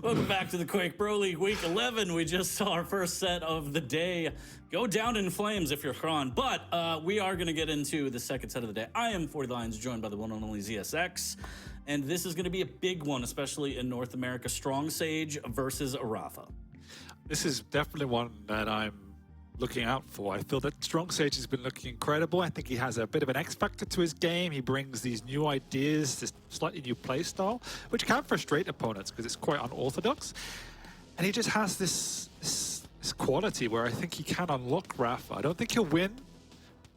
Welcome back to the Quake Pro League Week 11. We just saw our first set of the day go down in flames if you're Kron. But we are going to get into the second set of the day. I am 40 Lions, joined by the one and only ZSX. And this is going to be a big one, especially in North America. Strongsage versus rapha. This is definitely one that I'm looking out for. I feel that Strongsage has been looking incredible. I think he has a bit of an X factor to his game. He brings these new ideas, this slightly new play style, which can frustrate opponents because it's quite unorthodox. And he just has this quality where I think he can unlock rapha. I don't think he'll win,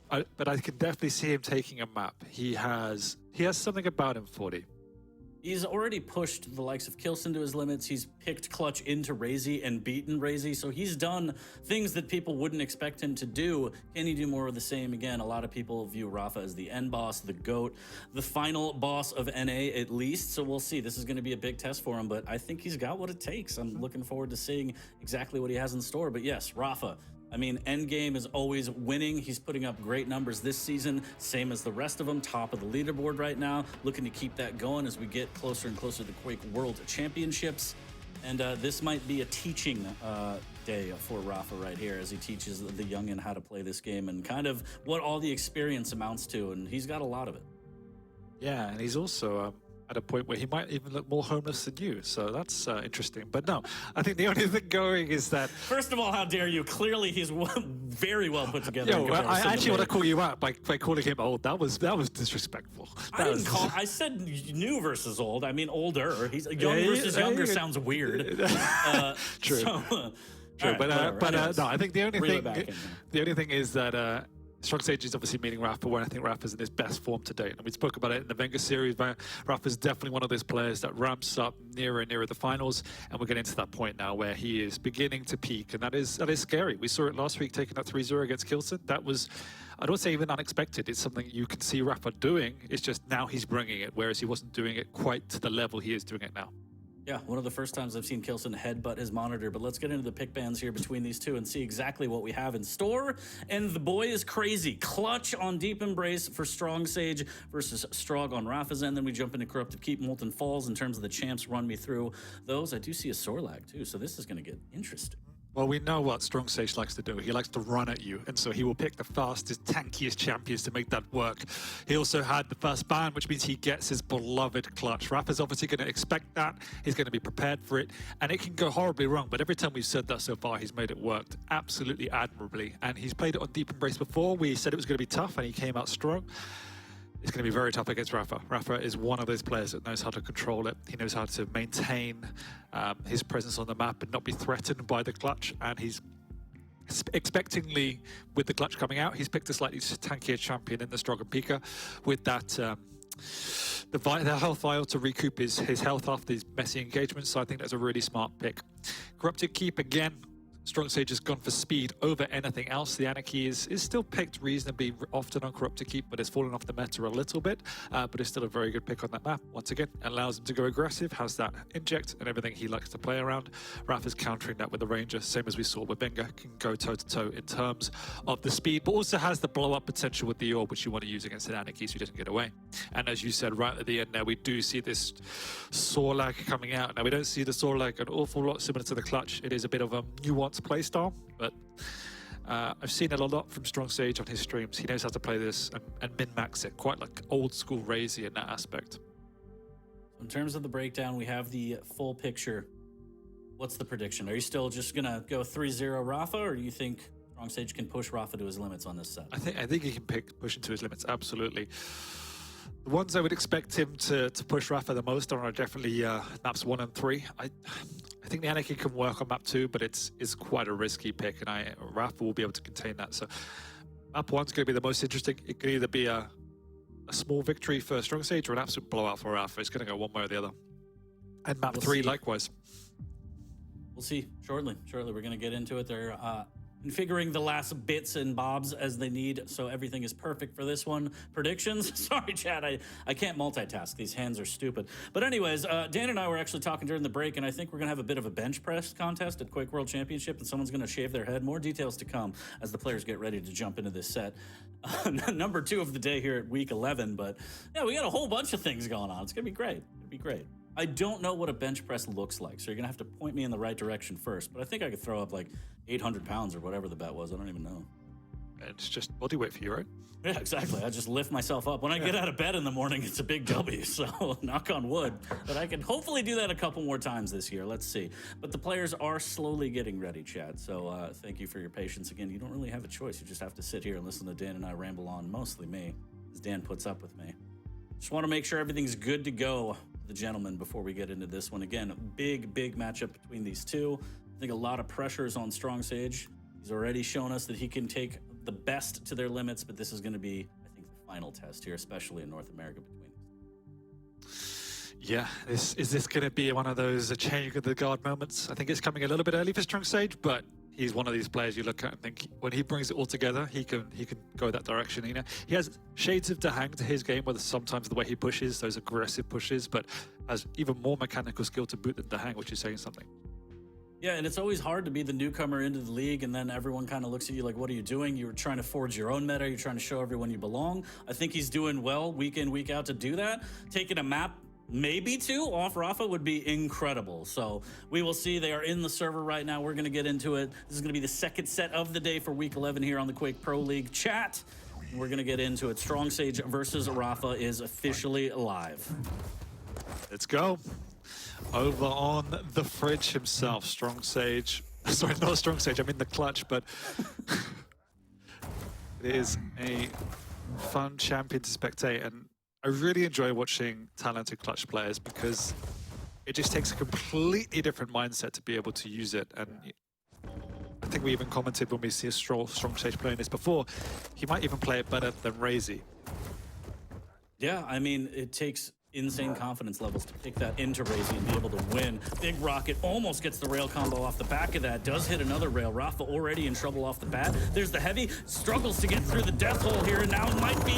but I can definitely see him taking a map. He has something about him, 40. He's already pushed the likes of Kilson to his limits. He's picked clutch into Razy and beaten Razy. So he's done things that people wouldn't expect him to do. Can he do more of the same? Again, a lot of people view rapha as the end boss, the GOAT, the final boss of NA at least. So we'll see. This is going to be a big test for him, but I think he's got what it takes. I'm looking forward to seeing exactly what he has in store. But yes, rapha. I mean, endgame is always winning. He's putting up great numbers this season, same as the rest of them, top of the leaderboard right now, looking to keep that going as we get closer and closer to the Quake World Championships. And this might be a teaching day for rapha right here as he teaches the youngin how to play this game and kind of what all the experience amounts to, and he's got a lot of it. Yeah, and he's also at a point where he might even look more homeless than you. So that's interesting. But no, I think the only thing going is that... First of all, how dare you? Clearly, he's very well put together. Yo, I actually want to call you out by calling him old. That was disrespectful. I said new versus old. I mean older. He's young versus younger sounds weird. True. True. Right, but no, I think the only thing is that... Strongsage is obviously meeting rapha when I think rapha's in his best form to date. And we spoke about it in the Venga series, but rapha's definitely one of those players that ramps up nearer and nearer the finals. And we're getting to that point now where he is beginning to peak. And that is scary. We saw it last week taking that 3-0 against Kilson. That was, I don't say even unexpected. It's something you can see rapha doing. It's just now he's bringing it, whereas he wasn't doing it quite to the level he is doing it now. Yeah, one of the first times I've seen Kilson headbutt his monitor, but let's get into the pick bands here between these two and see exactly what we have in store. And the boy is crazy. Clutch on Deep Embrace for Strongsage versus Strog on rapha's end. Then we jump into Corrupted Keep, Molten Falls in terms of the champs. Run me through those. I do see a Sorlag too, so this is going to get interesting. Well, we know what Strongsage likes to do. He likes to run at you, and so he will pick the fastest, tankiest champions to make that work. He also had the first ban, which means he gets his beloved clutch. rapha's obviously going to expect that. He's going to be prepared for it, and it can go horribly wrong, but every time we've said that so far, he's made it work absolutely admirably, and he's played it on Deep Embrace before. We said it was going to be tough, and he came out strong. It's going to be very tough against rapha. Rapha is one of those players that knows how to control it. He knows how to maintain his presence on the map and not be threatened by the clutch. And he's expectingly, with the clutch coming out, he's picked a slightly tankier champion in the Strog and Pika with that the health vial to recoup his health after these messy engagements. So I think that's a really smart pick. Corrupted Keep again. Strongsage has gone for speed over anything else. The Anarchy is still picked reasonably often on Corrupted Keep, but it's fallen off the meta a little bit. But it's still a very good pick on that map. Once again, allows him to go aggressive, has that inject and everything he likes to play around. rapha's countering that with the Ranger, same as we saw with Venga, can go toe-to-toe in terms of the speed, but also has the blow-up potential with the Orb, which you want to use against an Anarchy so he doesn't get away. And as you said right at the end there, we do see this Sorlag coming out. Now, we don't see the Sorlag an awful lot similar to the clutch. It is a bit of a nuanced playstyle, but I've seen it a lot from Strongsage on his streams. He knows how to play this and min-max it, quite like old school Razy in that aspect. In terms of the breakdown, we have the full picture. What's the prediction? Are you still just going to go 3-0 rapha, or do you think Strongsage can push rapha to his limits on this set? I think he can push into his limits, absolutely. The ones I would expect him to push rapha the most are definitely maps 1 and 3. I think the Anarchy can work on map 2, but it's quite a risky pick, and rapha will be able to contain that. So map 1's going to be the most interesting. It could either be a small victory for Strongsage or an absolute blowout for rapha. It's going to go one way or the other. And map 3 likewise. We'll see shortly. We're going to get into it. They're configuring the last bits and bobs as they need, so everything is perfect for this one. Predictions? Sorry, Chad, I can't multitask. These hands are stupid. But anyways, Dan and I were actually talking during the break, and I think we're going to have a bit of a bench press contest at Quake World Championship, and someone's going to shave their head. More details to come as the players get ready to jump into this set. Number 2 of the day here at Week 11, but yeah, we got a whole bunch of things going on. It's going to be great. It'll be great. I don't know what a bench press looks like, so you're gonna have to point me in the right direction first. But I think I could throw up like 800 pounds or whatever the bet was. I don't even know. And it's just body weight for you, right? Yeah, exactly. I just lift myself up. When I get out of bed in the morning, it's a big W. So knock on wood. But I can hopefully do that a couple more times this year. Let's see. But the players are slowly getting ready, Chad. So thank you for your patience. Again, you don't really have a choice. You just have to sit here and listen to Dan and I ramble on, mostly me, as Dan puts up with me. Just want to make sure everything's good to go, the gentlemen, before we get into this one. Again, big matchup between these two. I think a lot of pressure is on Strongsage. He's already shown us that he can take the best to their limits, but this is going to be, I think, the final test here, especially in North America between these. Yeah, is this going to be one of those changing of the guard moments? I think it's coming a little bit early for Strongsage, but he's one of these players you look at and think when he brings it all together, he can go that direction. You know, he has shades of Dahang to his game, whether sometimes the way he pushes, those aggressive pushes, but has even more mechanical skill to boot than Dahang, which is saying something. Yeah, and it's always hard to be the newcomer into the league, and then everyone kind of looks at you like, what are you doing? You're trying to forge your own meta. You're trying to show everyone you belong. I think he's doing well week in, week out to do that. Taking a map, maybe two, off Rapha would be incredible. So we will see. They are in the server right now. We're going to get into it. This is going to be the second set of the day for week 11 here on the Quake Pro League chat. We're going to get into it. Strongsage versus Rapha is officially live. Let's go. Over on the fridge himself, Strongsage. Sorry, not Strongsage, I'm in the clutch, but it is a fun champion to spectate, and I really enjoy watching talented clutch players because it just takes a completely different mindset to be able to use it. And I think we even commented when we see a Strongsage playing this before, he might even play it better than rapha. Yeah, I mean, it takes insane confidence levels to pick that into rapha and be able to win. Big Rocket almost gets the rail combo off the back of that. Does hit another rail. Rapha already in trouble off the bat. There's the heavy. Struggles to get through the death hole here, and now it might be,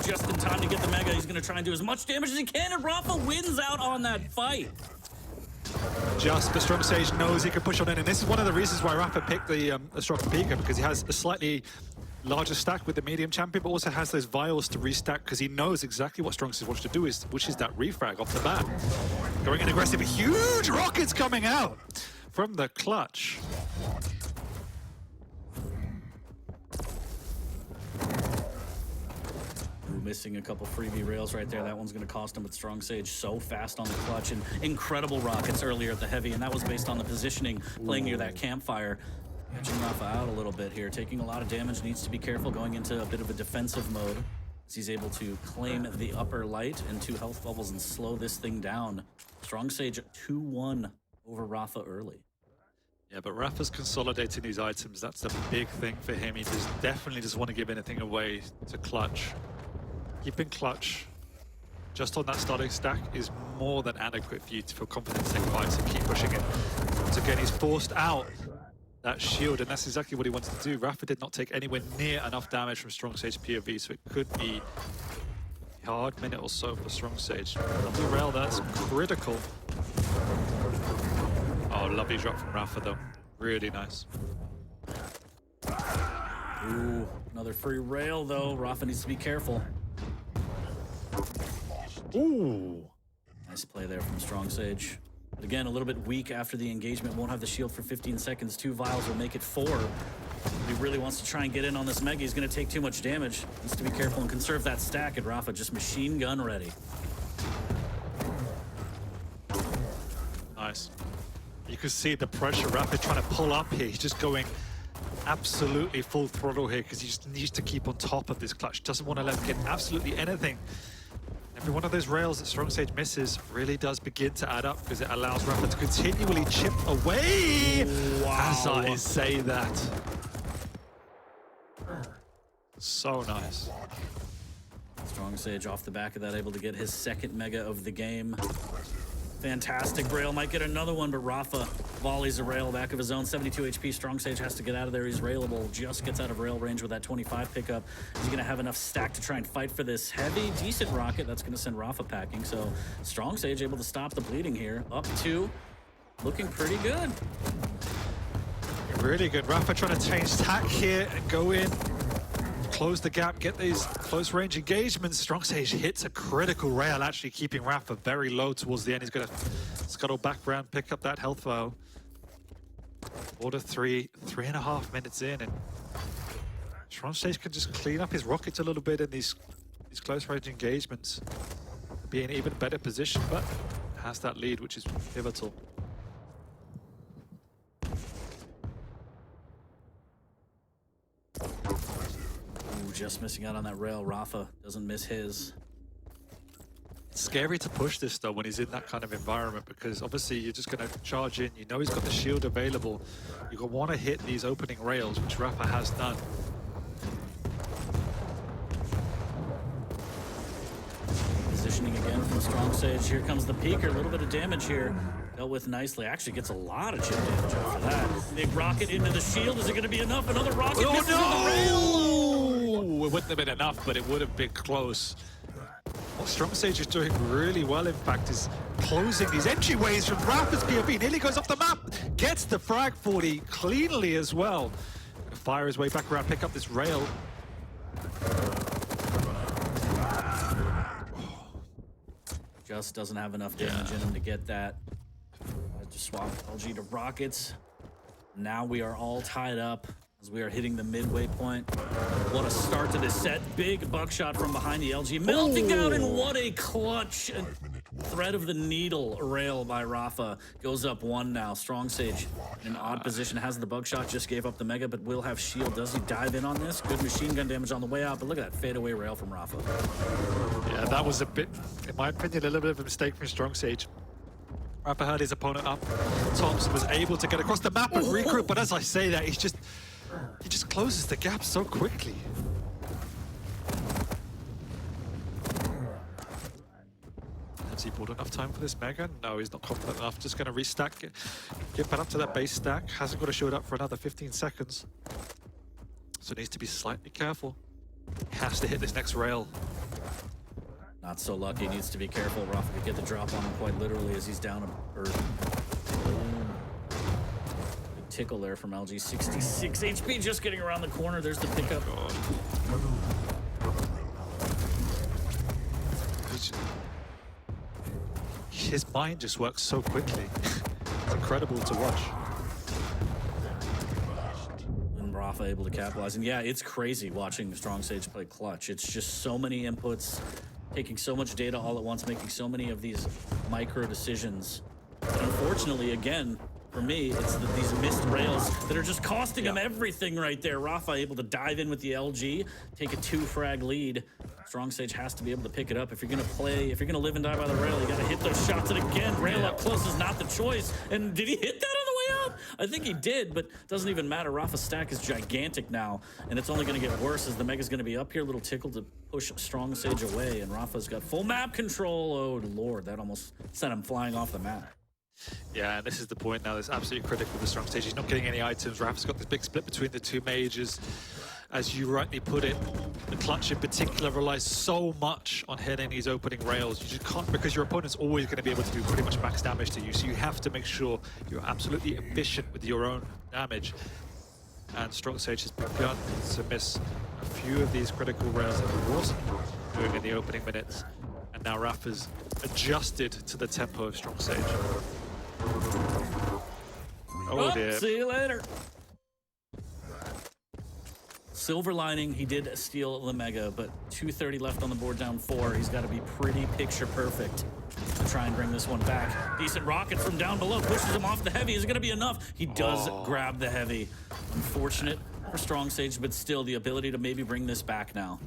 just in time to get the mega. He's going to try and do as much damage as he can, and Rapha wins out on that fight. Just, but Strongsage knows he can push on in, and this is one of the reasons why Rapha picked the Strong Pika, because he has a slightly larger stack with the medium champion, but also has those vials to restack because he knows exactly what Strongsage wants to do, which is that refrag off the bat. Going in aggressive, huge rockets coming out from the clutch. Missing a couple freebie rails right there. That one's going to cost him, but Strongsage so fast on the clutch, and incredible rockets earlier at the heavy, and that was based on the positioning, playing near that campfire. Catching Rapha out a little bit here, taking a lot of damage, needs to be careful going into a bit of a defensive mode as he's able to claim the upper light and 2 health bubbles and slow this thing down. Strongsage 2-1 over Rapha early. Yeah, but Rapha's consolidating these items. That's the big thing for him. He definitely doesn't want to give anything away to clutch. Keeping clutch just on that starting stack is more than adequate for you to feel confident to take fights and keep pushing it. Once again, he's forced out that shield, and that's exactly what he wanted to do. Rapha did not take anywhere near enough damage from Strongsage POV, so it could be a hard minute or so for Strongsage. Lovely rail, that's critical. Oh, lovely drop from Rapha though. Really nice. Ooh, another free rail though. Rapha needs to be careful. Ooh. Nice play there from Strongsage. But again, a little bit weak after the engagement. Won't have the shield for 15 seconds. 2 vials will make it 4. He really wants to try and get in on this mega. He's going to take too much damage. Needs to be careful and conserve that stack. And Rapha just machine gun ready. Nice. You can see the pressure Rapha trying to pull up here. He's just going absolutely full throttle here because he just needs to keep on top of this clutch. Doesn't want to let him get absolutely anything. Every one of those rails that Strongsage misses really does begin to add up because it allows Rapha to continually chip away. Wow. As I say that. So nice. Strongsage off the back of that, able to get his second mega of the game. Fantastic rail, might get another one, but Rapha volleys a rail back of his own. 72 HP, Strongsage has to get out of there. He's railable, just gets out of rail range with that 25 pickup. He's gonna have enough stack to try and fight for this heavy, decent rocket. That's gonna send Rapha packing. So Strongsage able to stop the bleeding here. Up 2, looking pretty good. Really good. Rapha trying to change tack here and go in. close the gap, get these close range engagements. Strongsage hits a critical rail, actually keeping rapha very low towards the end. He's going to scuttle back round, pick up that health vial. Order 3.5 minutes in, and Strongsage can just clean up his rockets a little bit in these close range engagements. Be in an even better position, but has that lead, which is pivotal. Ooh, just missing out on that rail. Rapha doesn't miss his. It's scary to push this though when he's in that kind of environment, because obviously you're just going to charge in. You know he's got the shield available. You want to hit these opening rails, which Rapha has done. Positioning again from Strongsage. Here comes the peeker. A little bit of damage here. Dealt with nicely. Actually gets a lot of chip damage off of that. Big rocket into the shield. Is it going to be enough? Another rocket misses on the rail. It wouldn't have been enough, but it would have been close. What Strongsage is doing really well, in fact, is closing these entryways from Rapha's POV. Nearly goes off the map. Gets the frag 40 cleanly as well. Fire his way back around, pick up this rail. Just doesn't have enough damage in him to get that. Just swap LG to rockets. Now we are all tied up as we are hitting the midway point. What a start to this set. Big buckshot from behind the LG. Melting down, and what a clutch. Thread of the needle rail by Rapha. Goes up one now. Strongsage in an odd position. Has the buckshot. Just gave up the mega, but will have shield. Does he dive in on this? Good machine gun damage on the way out, but look at that fadeaway rail from Rapha. Yeah, that was a bit, in my opinion, a little bit of a mistake from Strongsage. Rapha heard his opponent up. Thompson was able to get across the map and regroup, but as I say that, he just closes the gap so quickly. Has he bought enough time for this mega? No, he's not confident enough. Just going to restack it. Get back up to that base stack. Hasn't got a shield up for another 15 seconds. So needs to be slightly careful. Has to hit this next rail. Not so lucky. Needs to be careful. Rapha could get the drop on him quite literally as he's down a bird. Big tickle there from LG. 66 HP just getting around the corner. There's the pickup. His mind just works so quickly. It's incredible to watch. And Rapha able to capitalize. And yeah, it's crazy watching Strongsage play clutch. It's just so many inputs, taking so much data all at once, making so many of these micro decisions. But unfortunately, again, for me, it's these missed rails that are just costing him everything right there. Rapha able to dive in with the LG, take a 2-frag lead. Strongsage has to be able to pick it up. If you're gonna play, if you're gonna live and die by the rail, you gotta hit those shots. And again, rail up close is not the choice. And did he hit that on the way out? I think he did, but doesn't even matter. Rapha's stack is gigantic now, and it's only gonna get worse as the mega's gonna be up here. A little tickle to push Strongsage away, and Rapha's got full map control. Oh Lord, that almost sent him flying off the map. Yeah, and this is the point now that's absolutely critical for Strongsage. He's not getting any items. Rapha's got this big split between the two majors. As you rightly put it, the clutch in particular relies so much on hitting these opening rails. You just can't, because your opponent's always going to be able to do pretty much max damage to you. So you have to make sure you're absolutely efficient with your own damage. And Strongsage has begun to miss a few of these critical rails that he wasn't doing in the opening minutes. And now Rapha's adjusted to the tempo of Strongsage. Oh dear. See you later. Silver lining, he did steal the mega, but 2:30 left on the board, down 4. He's got to be pretty picture perfect to try and bring this one back. Decent rocket from down below, pushes him off the heavy. Is it going to be enough? He does grab the heavy. Unfortunate for Strongsage, but still the ability to maybe bring this back now.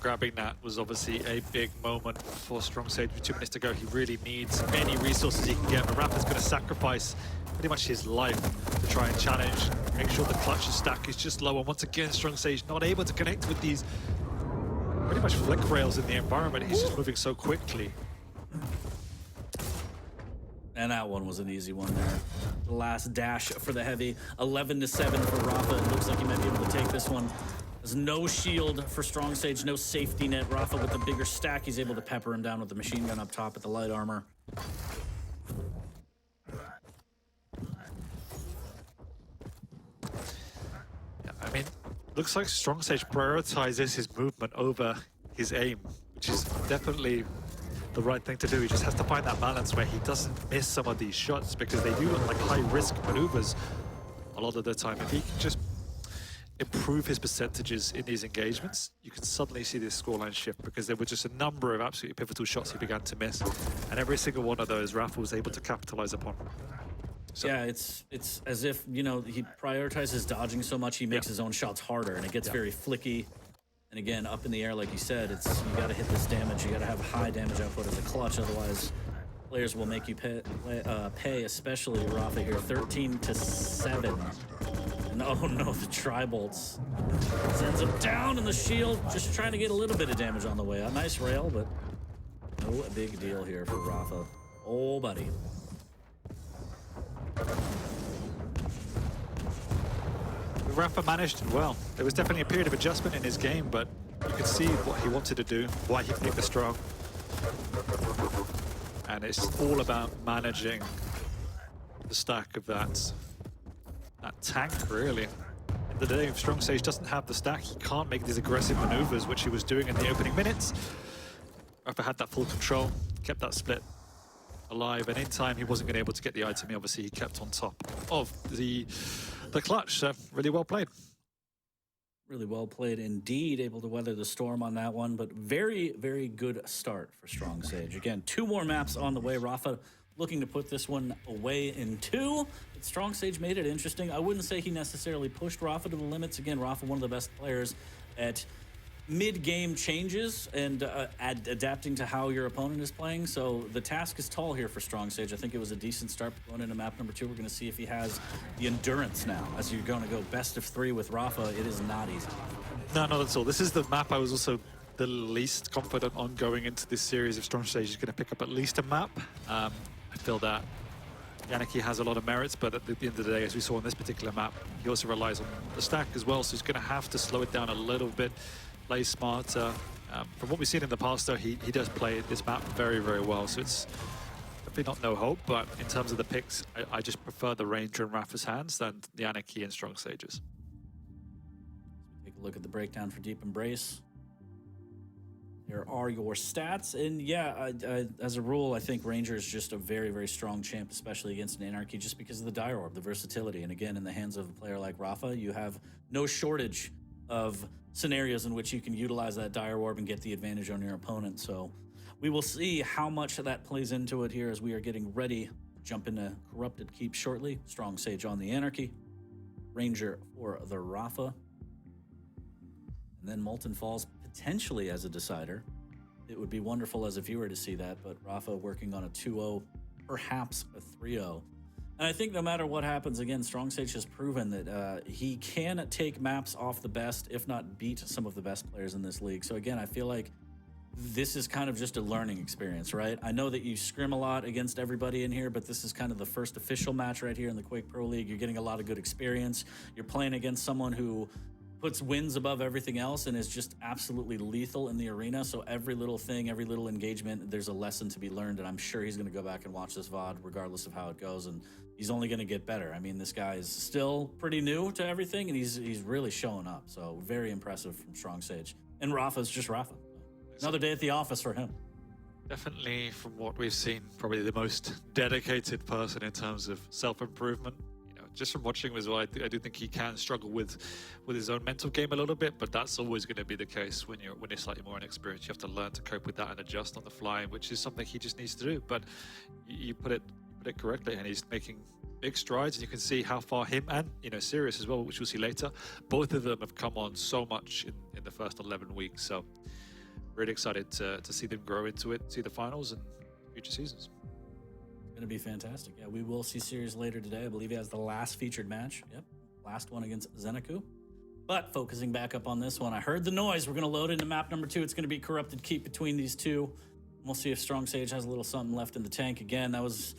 Grabbing that was obviously a big moment for Strongsage. With 2 minutes to go, he really needs any resources he can get. But Rapha's going to sacrifice pretty much his life to try and challenge, make sure the clutch stack is just low. And once again, Strongsage not able to connect with these pretty much flick rails in the environment. He's just moving so quickly. And that one was an easy one there. The last dash for the heavy. 11-7 for Rapha. It looks like he might be able to take this one. There's no shield for Strongsage, no safety net. Rapha with the bigger stack, he's able to pepper him down with the machine gun up top at the light armor. Yeah, I mean, Looks like Strongsage prioritizes his movement over his aim, which is definitely the right thing to do. He just has to find that balance where he doesn't miss some of these shots, because they do look like high-risk maneuvers a lot of the time. If he can just improve his percentages in these engagements, you can suddenly see this scoreline shift, because there were just a number of absolutely pivotal shots he began to miss, and every single one of those rapha was able to capitalize upon. So. Yeah, it's as if, you know, he prioritizes dodging so much he makes his own shots harder, and it gets very flicky. And again, up in the air, like you said, it's you got to hit this damage. You got to have high damage output as a clutch, otherwise players will make you pay, especially rapha here. 13-7. And oh no, the tri-bolts sends him down in the shield, just trying to get a little bit of damage on the way. A nice rail, but no big deal here for rapha. Oh, buddy. rapha managed well. There was definitely a period of adjustment in his game, but you could see what he wanted to do, why he picked the strong. And it's all about managing the stack of that tank, really. In the day, if Strongsage doesn't have the stack, he can't make these aggressive maneuvers, which he was doing in the opening minutes. rapha had that full control, kept that split alive, and in time he wasn't going to be able to get the item. Obviously, he kept on top of the clutch. So really well played. Really well played indeed. Able to weather the storm on that one, but very, very good start for Strongsage. Again, 2 more maps on the way. rapha looking to put this one away in 2. But Strongsage made it interesting. I wouldn't say he necessarily pushed rapha to the limits. Again, rapha, one of the best players at mid-game changes and adapting to how your opponent is playing. So the task is tall here for Strongsage. I think it was a decent start going into map number 2. We're going to see if he has the endurance now. As you're going to go best of 3 with rapha, it is not easy. No, not at all. This is the map I was also the least confident on going into this series. If Strongsage is going to pick up at least a map, I feel that Yannicky has a lot of merits, but at the end of the day, as we saw on this particular map, he also relies on the stack as well, so he's going to have to slow it down a little bit, play smarter. From what we've seen in the past, though, he does play this map very, very well, so it's definitely not no hope, but in terms of the picks, I just prefer the Ranger in rapha's hands than the Yannicky and Strongsage's. Take a look at the breakdown for Deep Embrace. There are your stats, and yeah, as a rule, I think Ranger is just a very, very strong champ, especially against an Anarchy, just because of the Dire Orb, the versatility. And again, in the hands of a player like rapha, you have no shortage of scenarios in which you can utilize that Dire Orb and get the advantage on your opponent. So we will see how much that plays into it here as we are getting ready to jump into Corrupted Keep shortly. Strongsage on the Anarchy, Ranger for the rapha, and then Molten Falls potentially as a decider. It would be wonderful as a viewer to see that, but rapha working on a 2-0, perhaps a 3-0. And I think no matter what happens, again, Strongsage has proven that he can take maps off the best, if not beat some of the best players in this league. So again, I feel like this is kind of just a learning experience, right? I know that you scrim a lot against everybody in here, but this is kind of the first official match right here in the Quake Pro League. You're getting a lot of good experience. You're playing against someone who puts wins above everything else and is just absolutely lethal in the arena. So every little thing, every little engagement, there's a lesson to be learned, and I'm sure he's going to go back and watch this VOD regardless of how it goes, and he's only going to get better. I mean, this guy is still pretty new to everything, and he's really showing up. So very impressive from Strongsage. And rapha's just rapha. Another day at the office for him. Definitely, from what we've seen, probably the most dedicated person in terms of self-improvement. Just from watching him as well, I do think he can struggle with his own mental game a little bit, but that's always going to be the case when you're slightly more inexperienced. You have to learn to cope with that and adjust on the fly, which is something he just needs to do. But you put it correctly, and he's making big strides, and you can see how far him and Sirius as well, which we'll see later, both of them have come on so much in the first 11 weeks. So really excited to see them grow into it, see the finals and future seasons. Going to be fantastic. Yeah, we will see Sirius later today. I believe he has the last featured match. Yep, last one against Zenaku. But focusing back up on this one, I heard the noise. We're going to load into map number 2. It's going to be Corrupted Keep between these two. We'll see if Strongsage has a little something left in the tank. Again, it was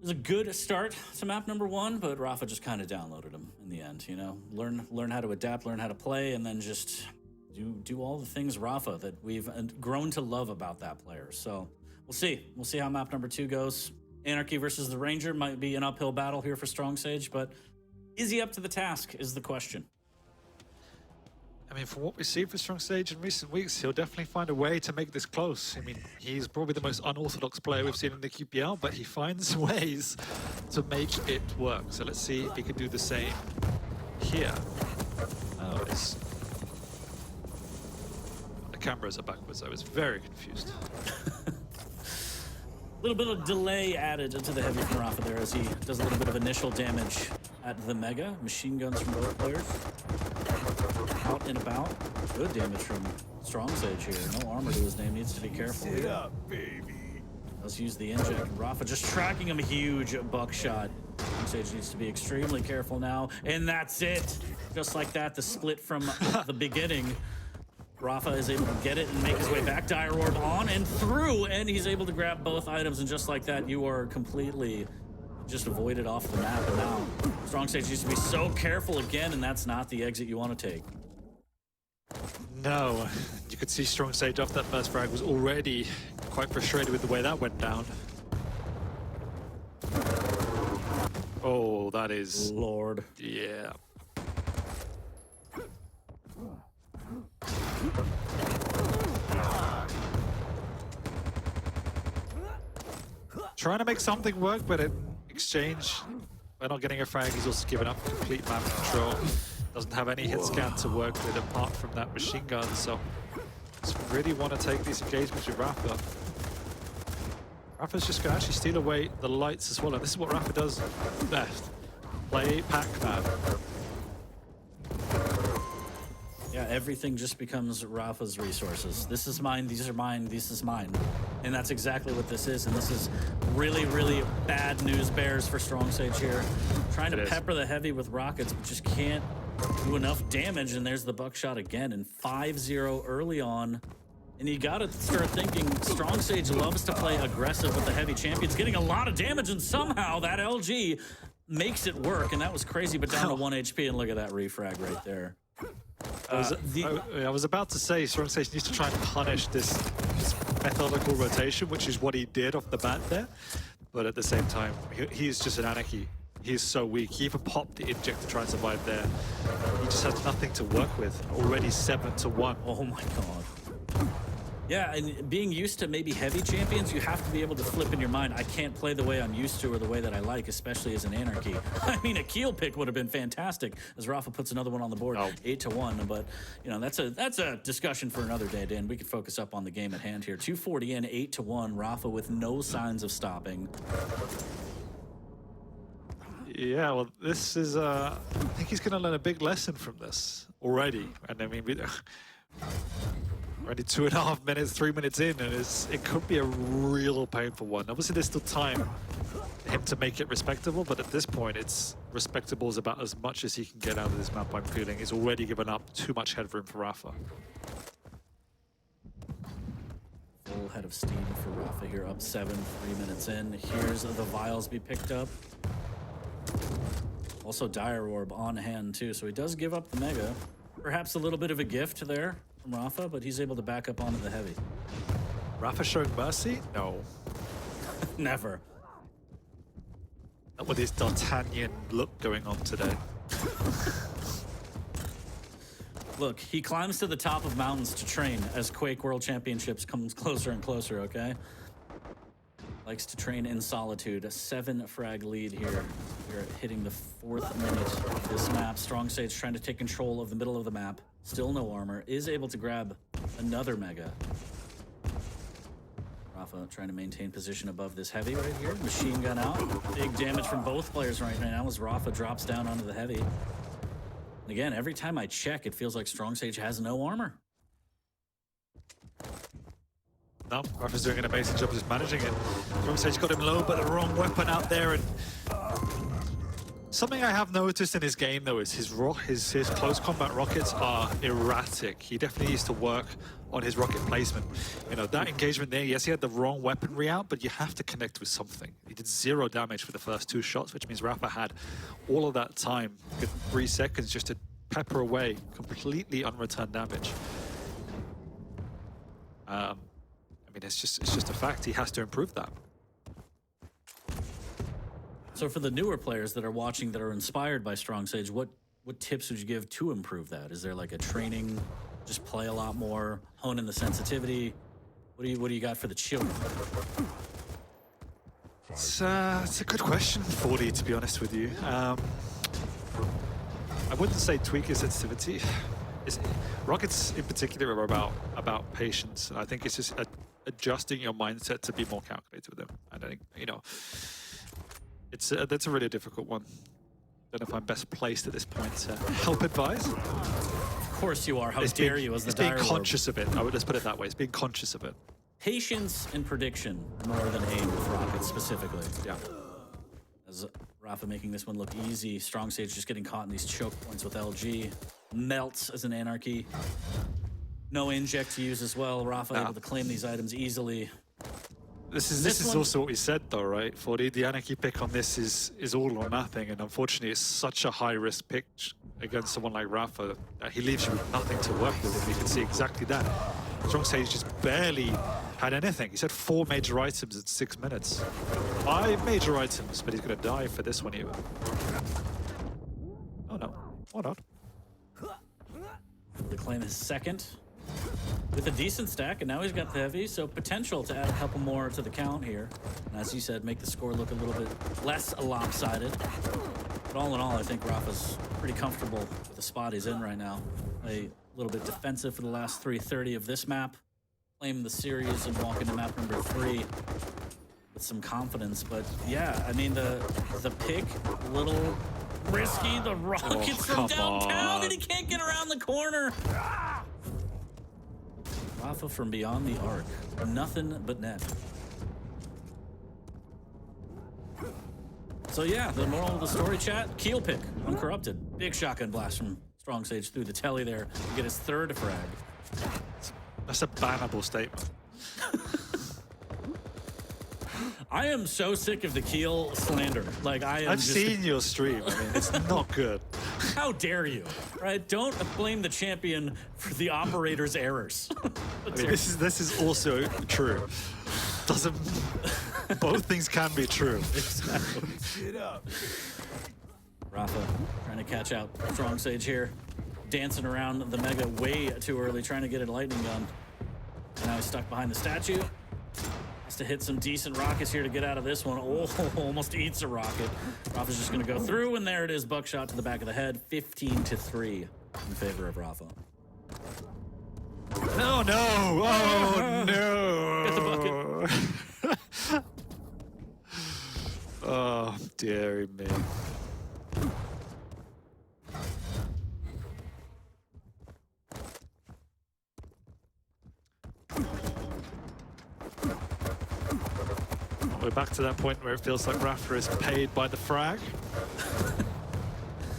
a good start to map number 1, but rapha just kind of downloaded him in the end. Learn how to adapt, learn how to play, and then just do all the things rapha that we've grown to love about that player. So we'll see. We'll see how map number 2 goes. Anarchy versus the Ranger might be an uphill battle here for Strongsage, but is he up to the task is the question. I mean, from what we see for Strongsage in recent weeks, he'll definitely find a way to make this close. I mean, he's probably the most unorthodox player we've seen in the QPL, but he finds ways to make it work. So let's see if he can do the same here. Oh, the cameras are backwards. I was very confused. A little bit of delay added into the heavy from rapha there as he does a little bit of initial damage at the Mega. Machine guns from both players. Out and about. Good damage from Strongsage here. No armor to his name. Needs to be careful here. Up, baby. Let's use the inject. rapha just tracking him. Huge buckshot. Strongsage needs to be extremely careful now. And that's it. Just like that, the split from the beginning. rapha is able to get it and make his way back. Dire Orb on and through, and he's able to grab both items. And just like that, you are completely just avoided off the map. And now Strongsage needs to be so careful again, and that's not the exit you want to take. No, you could see Strongsage off that first frag was already quite frustrated with the way that went down. Oh, that is... Lord. Yeah. Trying to make something work, but in exchange, by not getting a frag, he's also given up complete map control. Doesn't have any hit scan to work with apart from that machine gun, so just really want to take these engagements with rapha. rapha's just going to actually steal away the lights as well, and this is what rapha does best. Play Pac-Man. Yeah, everything just becomes rapha's resources. This is mine, these are mine, this is mine. And that's exactly what this is, and this is really, really bad news bears for Strongsage here. Trying to pepper the heavy with rockets, but just can't do enough damage, and there's the buckshot again, and 5-0 early on. And you gotta start thinking, Strongsage loves to play aggressive with the heavy champions, getting a lot of damage, and somehow that LG makes it work, and that was crazy, but down to 1 HP, and look at that refrag right there. I was about to say Strongsage needs to try and punish this methodical rotation, which is what he did off the bat there. But at the same time, he's just an anarchy. He is so weak. He even popped the inject to try and survive there. He just has nothing to work with. Already 7-1. Oh my god. Yeah, and being used to maybe heavy champions, you have to be able to flip in your mind. I can't play the way I'm used to or the way that I like, especially as an anarchy. I mean, a keel pick would have been fantastic as rapha puts another one on the board, 8-1. But you know, that's a discussion for another day, Dan. We could focus up on the game at hand here. 240 in, 8-1. rapha with no signs of stopping. Yeah, well, this is, I think he's going to learn a big lesson from this already. And I mean, already 2.5 minutes, 3 minutes in, and it could be a real painful one. Obviously, there's still time for him to make it respectable, but at this point, it's respectable is about as much as he can get out of this map, I'm feeling. He's already given up too much headroom for rapha. Full head of steam for rapha here, up 7, 3 minutes in. Here's the vials be picked up. Also Dire Orb on hand too, so he does give up the Mega. Perhaps a little bit of a gift there from rapha, but he's able to back up onto the heavy. rapha showing mercy? No. Never. Not with his D'Artagnan look going on today. Look, he climbs to the top of mountains to train as Quake World Championships comes closer and closer, okay? Likes to train in solitude. A 7 frag lead here. We're hitting the 4th minute of this map. Strongsage trying to take control of the middle of the map. Still no armor. Is able to grab another Mega. rapha trying to maintain position above this heavy right here. Machine gun out. Big damage from both players right now as rapha drops down onto the heavy. And again, every time I check, it feels like Strongsage has no armor. No, rapha's doing an amazing job just managing it. Strongsage got him low, but the wrong weapon out there. And something I have noticed in his game, though, is his close combat rockets are erratic. He definitely needs to work on his rocket placement. You know, that engagement there, yes, he had the wrong weaponry out, but you have to connect with something. He did 0 damage for the first 2 shots, which means rapha had all of that time, good 3 seconds, just to pepper away completely unreturned damage. I mean, it's just a fact. He has to improve that. So for the newer players that are watching that are inspired by Strongsage, what what tips would you give to improve that? Is there like a training, just play a lot more, hone in the sensitivity? What do you got for the children? It's a good question, 40, to be honest with you. I wouldn't say tweak your sensitivity. Rockets in particular are about patience. I think it's just adjusting your mindset to be more calculated with them. And I think, you know, that's a really difficult one. Don't know if I'm best placed at this point to help advise. Of course you are. How dare you as the It's being dire conscious of it. I would just put it that way. It's being conscious of it. Patience and prediction more than aim with rockets specifically. Yeah. As Rapha making this one look easy, Strongsage just getting caught in these choke points with LG. Melts as an anarchy. No inject to use as well. Rapha able to claim these items easily. This is also what we said though, right? 40, the anarchy pick on this is all or nothing, and unfortunately it's such a high risk pick against someone like Rapha that he leaves you with nothing to work with, and we can see exactly that. Strongsage just barely had anything. He's had 4 major items in 6 minutes. 5 major items, but he's gonna die for this one here. Oh no, or not. To claim his second with a decent stack, and now he's got the heavy, so potential to add a couple more to the count here. And as you said, make the score look a little bit less lopsided. But all in all, I think Rapha's pretty comfortable with the spot he's in right now. A little bit defensive for the last 3:30 of this map. Claim the series and walk into map number 3 with some confidence. But yeah, I mean, the pick, a little risky. The rockets from downtown, and he can't get around the corner. Rapha from beyond the arc. Nothing but net. So yeah, the moral of the story, chat, Keel pick, uncorrupted. Big shotgun blast from Strongsage through the telly there to get his 3rd frag. That's a bannable statement. I am so sick of the Keel slander. Like, I've seen your stream. I mean, it's not good. How dare you, right? Don't blame the champion for the operator's errors. I mean, this is also true. Doesn't both things can be true. Exactly. Rapha trying to catch out Strongsage here, dancing around the Mega way too early, trying to get a lightning gun. And now he's stuck behind the statue. Has to hit some decent rockets here to get out of this one. Oh, almost eats a rocket. Rapha's just going to go through, and there it is. Buckshot to the back of the head. 15-3 in favor of Rapha. No, no! Oh, no! Get the bucket. Oh, dearie me. We're back to that point where it feels like Rapha is paid by the frag.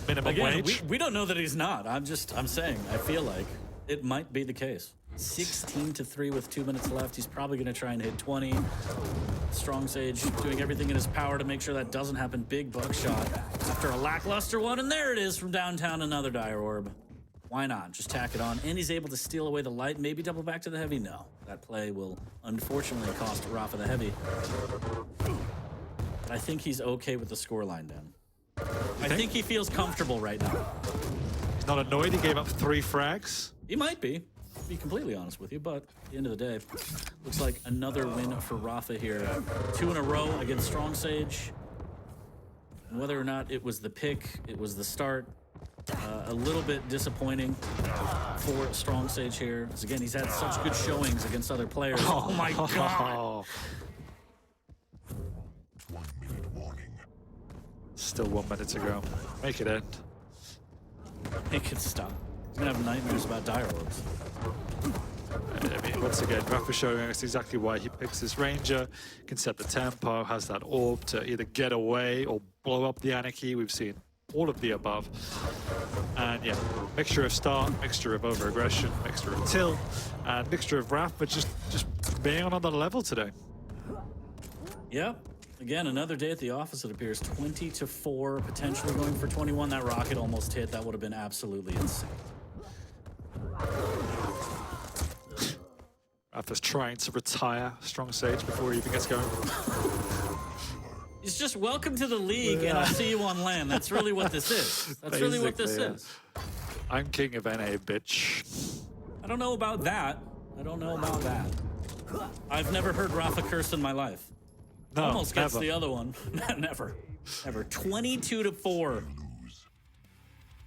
Minimum wage. We don't know that he's not. I'm saying, I feel like it might be the case. 16-3 with 2 minutes left. He's probably going to try and hit 20. Strongsage doing everything in his power to make sure that doesn't happen. Big buckshot after a lackluster one, and there it is from downtown, another dire orb. Why not? Just tack it on. And he's able to steal away the light, maybe double back to the heavy. No, that play will unfortunately cost Rapha the heavy. But I think he's okay with the scoreline, Dan. I think he feels comfortable right now. He's not annoyed. He gave up 3 frags. He might be, to be completely honest with you, but at the end of the day, looks like another win for Rapha here. 2 in a row against Strongsage. And whether or not it was the pick, it was the start, a little bit disappointing for Strongsage here. Because again, he's had such good showings against other players. Oh my God! 1 minute warning. Still 1 minute to go. Make it end. Make it stop. He's gonna have nightmares about dire orbs. I mean, once again, Rapha showing us exactly why he picks this Ranger. Can set the tempo, has that orb to either get away or blow up the Anarchy. We've seen all of the above. And yeah, mixture of start, mixture of over-aggression, mixture of tilt, and mixture of Rapha just being on another level today. Yeah. Again, another day at the office, it appears. 20-4, potentially going for 21. That rocket almost hit. That would have been absolutely insane. Rapha's trying to retire Strongsage before he even gets going. It's just welcome to the league, and I'll see you on land. That's really what this is. That's really what this Basically, is. I'm king of NA, bitch. I don't know about that. I don't know about that. I've never heard Rapha curse in my life. No, Almost gets never. the other one. Never. Never. 22-4.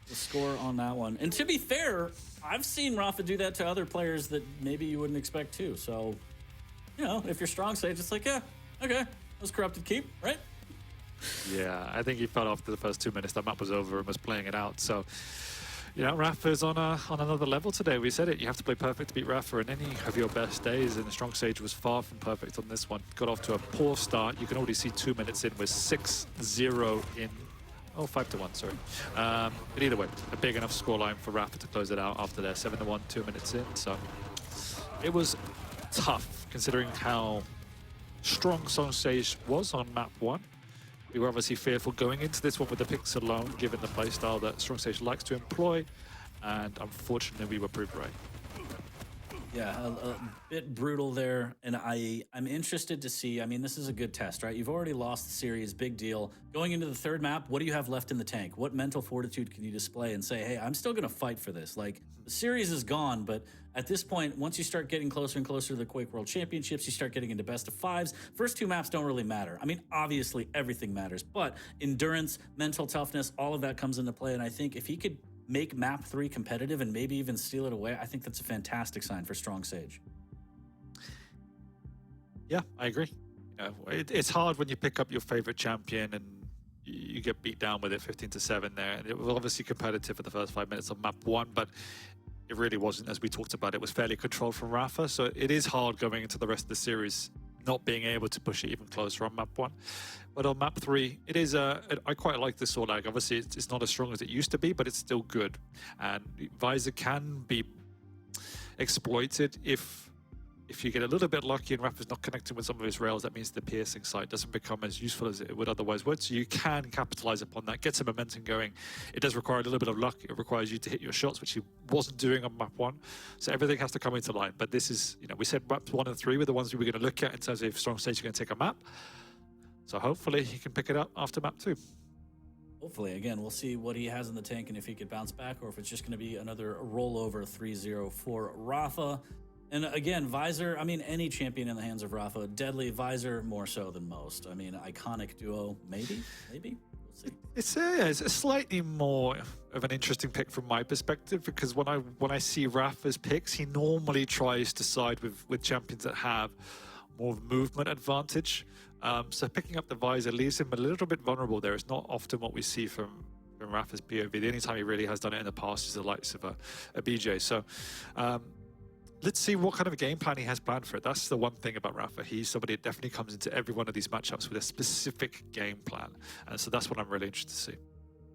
The score on that one. And to be fair, I've seen Rapha do that to other players that maybe you wouldn't expect too. So, you know, if you're Strongsage, it's like, yeah, okay, that was corrupted keep, right? Yeah, I think he fell after the first 2 minutes. That map was over and was playing it out. So, you know, Rapha's on another level today. We said it. You have to play perfect to beat Rapha in any of your best days, and Strongsage was far from perfect on this one. Got off to a poor start. You can already see 2 minutes in with 6-0 in. Oh, 5-1, sorry. But either way, a big enough scoreline for Rapha to close it out after their 7-1, 2 minutes in. So it was tough considering how strong Strongsage was on map 1. We were obviously fearful going into this one with the picks alone, given the playstyle that Strongsage likes to employ, and unfortunately we were proved right. Yeah, a bit brutal there, and I'm interested to see. I mean, this is a good test, right? You've already lost the series, big deal. Going into the third map, what do you have left in the tank? What mental fortitude can you display and say, hey, I'm still going to fight for this? Like, the series is gone, but at this point, once you start getting closer and closer to the Quake World Championships, you start getting into best of fives. First two maps don't really matter. I mean, obviously, everything matters, but endurance, mental toughness, all of that comes into play, and I think if he could make map 3 competitive and maybe even steal it away, I think that's a fantastic sign for Strongsage. Yeah, I agree. You know, it's hard when you pick up your favorite champion and you get beat down with it 15-7 there. And it was obviously competitive for the first 5 minutes of map 1, but it really wasn't, as we talked about. It was fairly controlled from Rapha, so it is hard going into the rest of the series not being able to push it even closer on map 1. But on map 3, it is I quite like this sword lag. Obviously, it's not as strong as it used to be, but it's still good. And Visor can be exploited if you get a little bit lucky and Rapha's not connecting with some of his rails. That means the piercing sight doesn't become as useful as it would otherwise would. So you can capitalize upon that, get some momentum going. It does require a little bit of luck. It requires you to hit your shots, which he wasn't doing on map 1. So everything has to come into line. But this is, you know, we said maps 1 and 3 were the ones we were going to look at in terms of if Strongsage is going to take a map. So hopefully he can pick it up after map 2. Hopefully, again, we'll see what he has in the tank and if he could bounce back or if it's just going to be another rollover 3-0 for Rapha. And again, Visor, I mean, any champion in the hands of Rapha, deadly. Visor more so than most. I mean, iconic duo, maybe? We'll see. It's a slightly more of an interesting pick from my perspective, because when I see Rapha's picks, he normally tries to side with champions that have more movement advantage. So picking up the Visor leaves him a little bit vulnerable there. It's not often what we see from Rapha's POV. The only time he really has done it in the past is the likes of a BJ. So let's see what kind of a game plan he has planned for it. That's the one thing about Rapha. He's somebody that definitely comes into every one of these matchups with a specific game plan. And so that's what I'm really interested to see.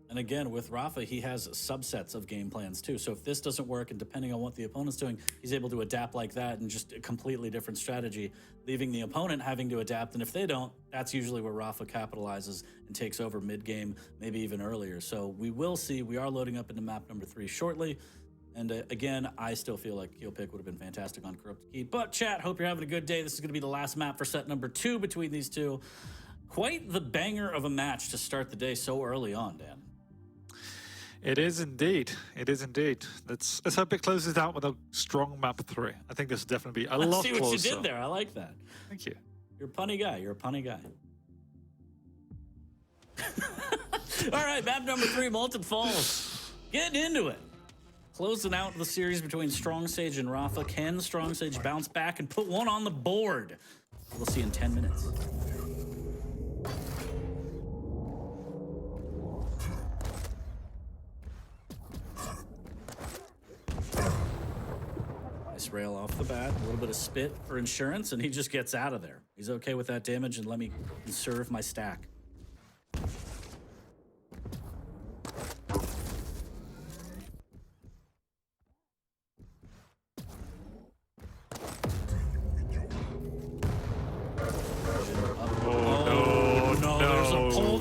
And again, with Rapha, he has subsets of game plans too. So if this doesn't work, and depending on what the opponent's doing, he's able to adapt like that and just a completely different strategy, leaving the opponent having to adapt. And if they don't, that's usually where Rapha capitalizes and takes over mid-game, maybe even earlier. So we will see. We are loading up into map number 3 shortly. And again, I still feel like Keel Pick would have been fantastic on Corrupted Key. But chat, hope you're having a good day. This is going to be the last map for set number 2 between these two. Quite the banger of a match to start the day so early on, Dan. It is indeed. It is indeed. Let's hope it closes out with a strong map 3. I think this will definitely be a lot closer. I see what you did there. I like that. Thank you. You're a punny guy. You're a punny guy. All right, map number 3, Molten Falls. Getting into it. Closing out the series between Strongsage and Rapha. Can Strongsage bounce back and put one on the board? We'll see in 10 minutes. Nice rail off the bat. A little bit of spit for insurance, and he just gets out of there. He's okay with that damage, and let me conserve my stack.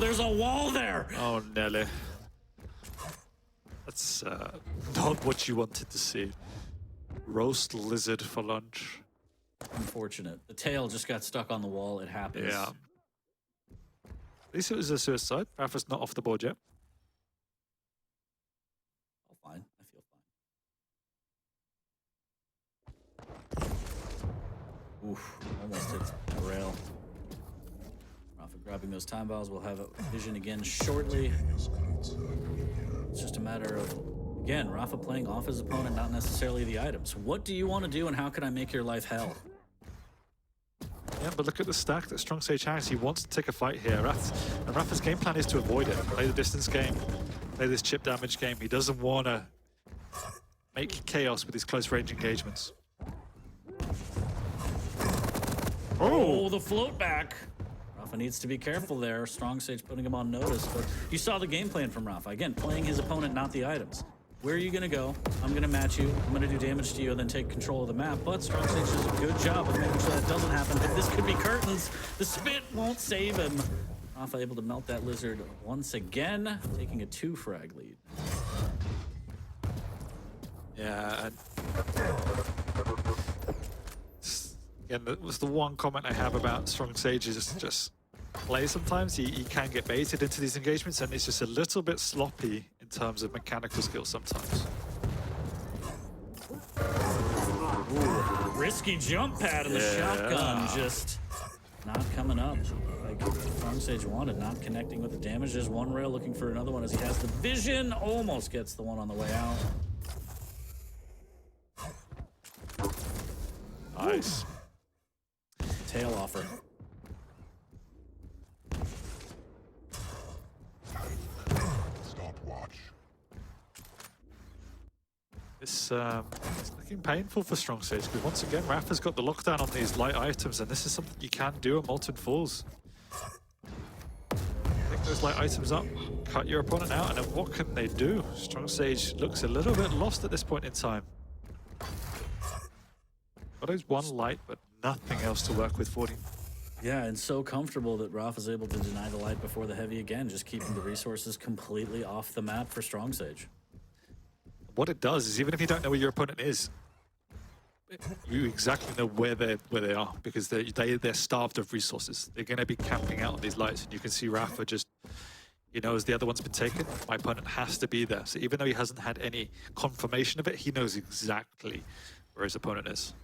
There's a wall there. Oh, Nelly. That's not what you wanted to see. Roast lizard for lunch. Unfortunate. The tail just got stuck on the wall. It happens. Yeah. least it was a suicide. Rapha's not off the board yet. Oh, fine. I feel fine. Oof, almost hits the rail. Rapha grabbing those time balls. We'll have a vision again shortly. It's just a matter of, again, Rapha playing off his opponent, not necessarily the items. What do you want to do, and how can I make your life hell? Yeah, but look at the stack that Strongsage has. He wants to take a fight here. And Rapha's game plan is to avoid it. Play the distance game, play this chip damage game. He doesn't want to make chaos with his close range engagements. Oh, the float back. Rapha needs to be careful there. Strongsage putting him on notice, but you saw the game plan from Rapha. Again, playing his opponent, not the items. Where are you going to go? I'm going to match you. I'm going to do damage to you and then take control of the map. But Strongsage does a good job of making sure that doesn't happen. But this could be curtains. The spit won't save him. Rapha able to melt that lizard once again, taking a 2-frag lead. Yeah. Again, that was the one comment I have about Strongsage is just play sometimes. He can get baited into these engagements, and it's just a little bit sloppy in terms of mechanical skills sometimes. Ooh, risky jump pad in the shotgun, just not coming up like Strongsage wanted, not connecting with the damage. There's one rail looking for another one as he has the vision, almost gets the one on the way out. Nice. Tail offer. Stopwatch. It's looking painful for Strongsage because once again, Rapha's got the lockdown on these light items, and this is something you can do at Molten Falls. Pick those light items up, cut your opponent out, and then what can they do? Strongsage looks a little bit lost at this point in time. Got his one light, but nothing else to work with for him. Yeah, and so comfortable that Rapha's able to deny the light before the heavy again, just keeping the resources completely off the map for Strongsage. What it does is even if you don't know where your opponent is, you exactly know where they are because they're starved of resources. They're going to be camping out on these lights, and you can see Rapha just, he knows the other one's been taken. My opponent has to be there. So even though he hasn't had any confirmation of it, he knows exactly where his opponent is.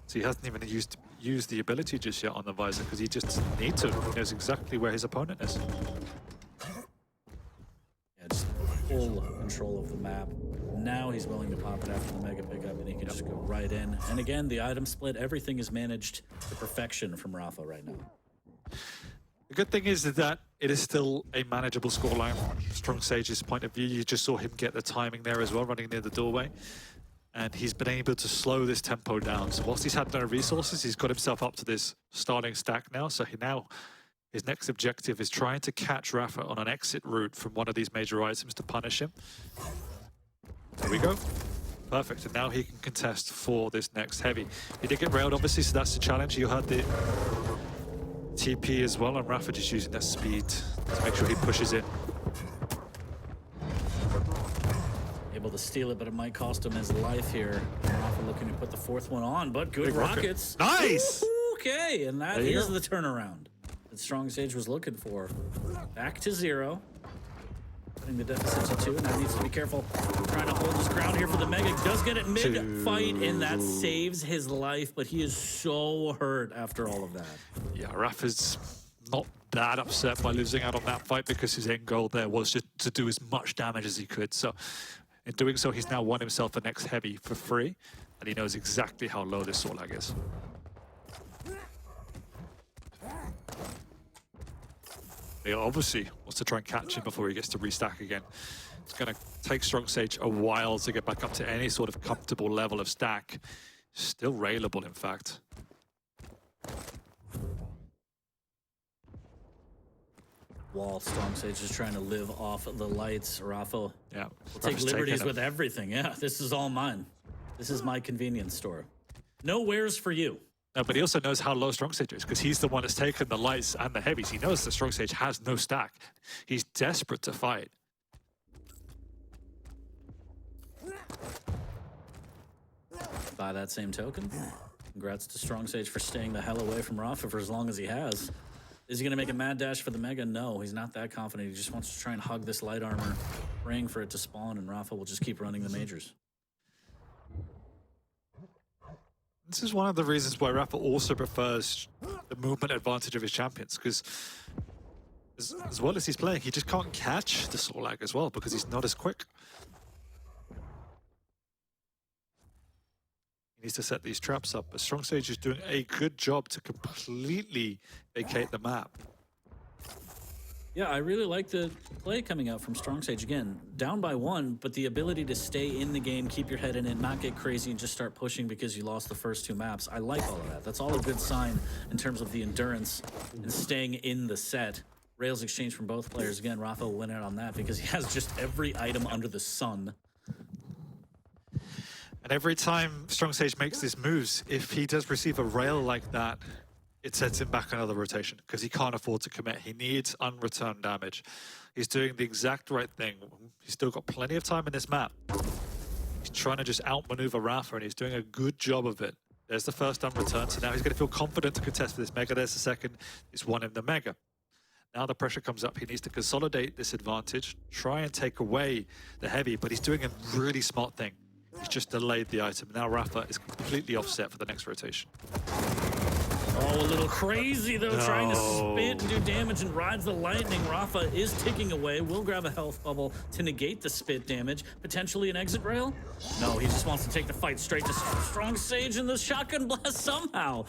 So he hasn't even used the ability just yet on the visor because he just doesn't need to. He knows exactly where his opponent is. Yeah, just full control of the map. Now he's willing to pop it after the mega pickup, and he can just go right in. And again, the item split, everything is managed to perfection from Rapha right now. The good thing is that it is still a manageable scoreline from Strongsage's point of view. You just saw him get the timing there as well, running near the doorway. And he's been able to slow this tempo down. So whilst he's had no resources, he's got himself up to this starting stack now. So his next objective is trying to catch Rapha on an exit route from one of these major items to punish him. There we go. Perfect. And now he can contest for this next heavy. He did get railed, obviously, so that's the challenge. You heard the TP as well, and Rapha just using that speed to make sure he pushes in. Able to steal it, but it might cost him his life here. Rapha looking to put the fourth one on, but good rockets. Nice! Okay, and that is the turnaround that Strongsage was looking for. Back to 0. Putting the deficit to 2. Now needs to be careful. Trying to hold his ground here for the Mega. Does get it mid-fight, and that saves his life, but he is so hurt after all of that. Yeah, Rapha's not that upset by losing out on that fight because his end goal there was just to do as much damage as he could. So in doing so, he's now won himself the next heavy for free, and he knows exactly how low this Sorlag is. He obviously wants to try and catch him before he gets to restack again. It's going to take Strongsage a while to get back up to any sort of comfortable level of stack. Still railable, in fact. While Strongsage is trying to live off the lights, Rapha will take Rapha's liberties with everything. Yeah, this is all mine. This is my convenience store. No wares for you. No, but he also knows how low Strongsage is because he's the one that's taken the lights and the heavies. He knows that Strongsage has no stack. He's desperate to fight. By that same token, congrats to Strongsage for staying the hell away from rapha for as long as he has. Is he going to make a mad dash for the Mega? No, he's not that confident. He just wants to try and hug this light armor, praying for it to spawn, and rapha will just keep running the majors. This is one of the reasons why rapha also prefers the movement advantage of his champions, because as well as he's playing, he just can't catch the soul lag as well, because he's not as quick. He needs to set these traps up, but Strongsage is doing a good job to completely vacate the map. Yeah, I really like the play coming out from Strongsage. Again, down by 1, but the ability to stay in the game, keep your head in it, not get crazy and just start pushing because you lost the first 2 maps. I like all of that. That's all a good sign in terms of the endurance and staying in the set. Rails exchange from both players. Again, rapha will win out on that because he has just every item under the sun. And every time Strongsage makes these moves, if he does receive a rail like that, it sets him back another rotation because he can't afford to commit. He needs unreturned damage. He's doing the exact right thing. He's still got plenty of time in this map. He's trying to just outmaneuver rapha, and he's doing a good job of it. There's the first unreturned, so now he's going to feel confident to contest for this Mega. There's the second. He's won him the Mega. Now the pressure comes up. He needs to consolidate this advantage, try and take away the heavy, but he's doing a really smart thing. He's just delayed the item. Now rapha is completely offset for the next rotation. Oh, a little crazy though, No. trying to spit and do damage and rides the lightning. Rapha is ticking away, will grab a health bubble to negate the spit damage. Potentially an exit rail? No, he just wants to take the fight straight to Strongsage and the shotgun blast somehow.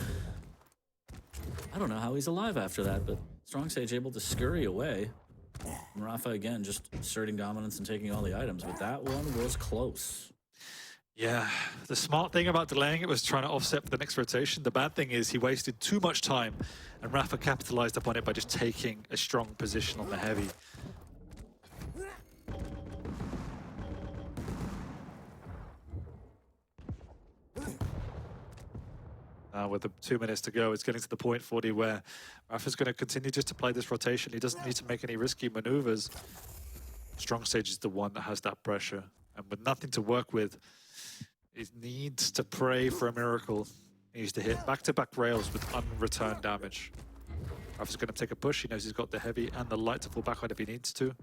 I don't know how he's alive after that, but Strongsage able to scurry away. And rapha again just asserting dominance and taking all the items, but that one was close. Yeah, the smart thing about delaying it was trying to offset for the next rotation. The bad thing is he wasted too much time, and rapha capitalized upon it by just taking a strong position on the heavy. With the 2 minutes to go, it's getting to the point 40 where rapha's going to continue just to play this rotation. He doesn't need to make any risky maneuvers. Strongsage is the one that has that pressure, and with nothing to work with, he needs to pray for a miracle. He needs to hit back-to-back rails with unreturned damage. rapha's going to take a push. He knows he's got the heavy and the light to fall back on if he needs to.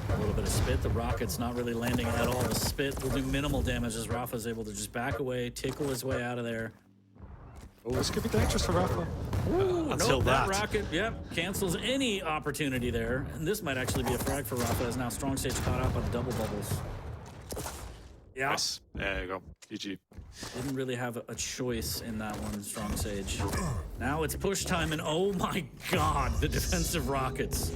A little bit of spit. The rocket's not really landing at all. The spit will do minimal damage as rapha's able to just back away, tickle his way out of there. Oh, this could be dangerous for rapha. Until Nope, that. rocket, yep, cancels any opportunity there. And this might actually be a frag for rapha as now Strongsage caught up on the double bubbles. Yeah. Nice. There you go. GG. Didn't really have a choice in that one, Strongsage. Now it's push time, and oh my god, the defensive rockets.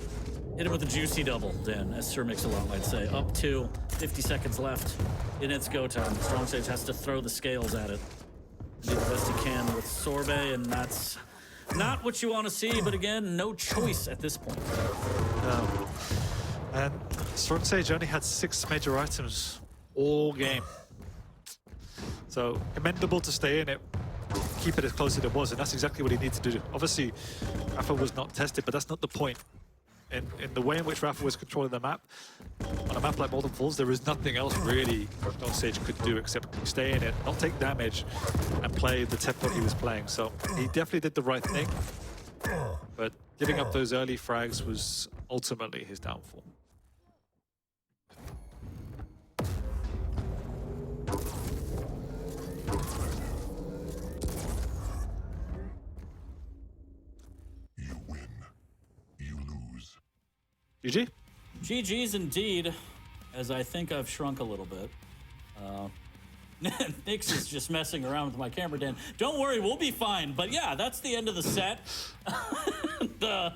Hit him with a juicy double, Dan, as Sir Mix-a-Lot might say. Up to 50 seconds left in its go time. Strongsage has to throw the scales at it. Do the best he can with Sorbet, and that's not what you want to see, but again, no choice at this point. And Strongsage only had 6 major items all game. So commendable to stay in it, keep it as close as it was, and that's exactly what he needs to do. Obviously, rapha was not tested, but that's not the point. In the way in which rapha was controlling the map, on a map like Molten Falls, there is nothing else really Strongsage could do except stay in it, not take damage, and play the tempo he was playing. So he definitely did the right thing, but giving up those early frags was ultimately his downfall. You win. You lose. GG? GG's indeed, as I think I've shrunk a little bit. Nix is just messing around with my camera, Dan. Don't worry, we'll be fine. But yeah, that's the end of the set. The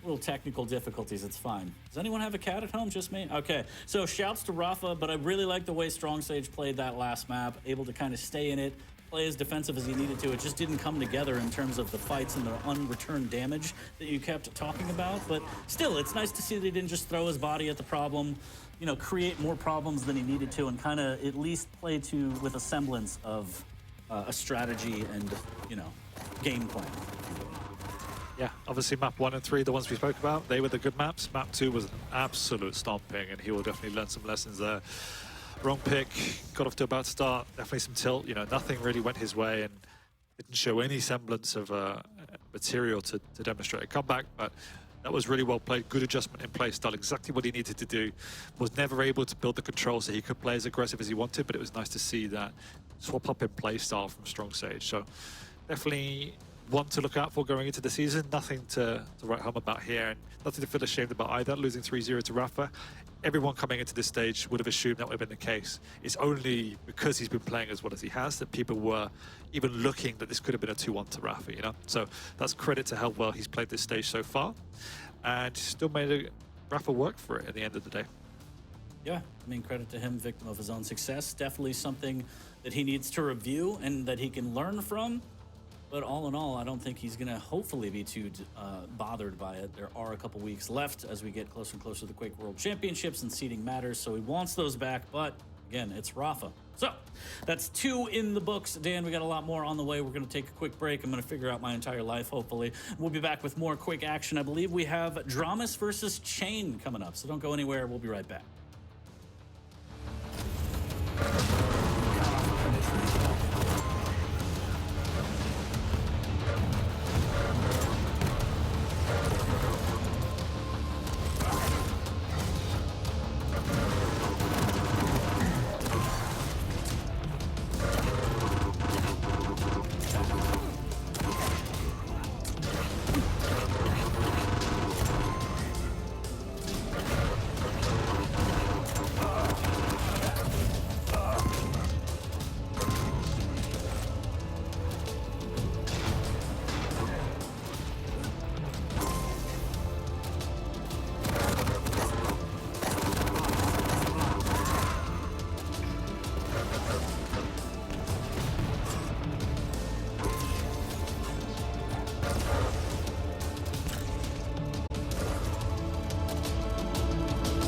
little technical difficulties, it's fine. Does anyone have a cat at home? Just me? Okay, so shouts to rapha, but I really like the way Strongsage played that last map, able to kind of stay in it, play as defensive as he needed to. It just didn't come together in terms of the fights and the unreturned damage that you kept talking about. But still, it's nice to see that he didn't just throw his body at the problem, you know, create more problems than he needed to, and kind of at least play with a semblance of a strategy and, you know, game plan. Yeah, obviously map 1 and 3, the ones we spoke about, they were the good maps. Map 2 was an absolute stomping, and he will definitely learn some lessons there. Wrong pick, got off to a bad start, definitely some tilt, you know, nothing really went his way, and didn't show any semblance of material to demonstrate a comeback, but that was really well played, good adjustment in play style, exactly what he needed to do. Was never able to build the control so he could play as aggressive as he wanted, but it was nice to see that swap up in play style from Strongsage. So definitely one to look out for going into the season. Nothing to write home about here, and nothing to feel ashamed about either. Losing 3-0 to Rapha, everyone coming into this stage would have assumed that would have been the case. It's only because he's been playing as well as he has that people were even looking that this could have been a 2-1 to Rapha, you know? So that's credit to how well he's played this stage so far, and still made Rapha work for it at the end of the day. Yeah, I mean, credit to him, victim of his own success. Definitely something that he needs to review and that he can learn from. But all in all, I don't think he's going to hopefully be too bothered by it. There are a couple weeks left as we get closer and closer to the Quake World Championships, and seeding matters, so he wants those back. But again, it's Rapha. So that's 2 in the books. Dan, we got a lot more on the way. We're going to take a quick break. I'm going to figure out my entire life, hopefully. We'll be back with more Quake action. I believe we have Dramas versus Chain coming up, so don't go anywhere. We'll be right back.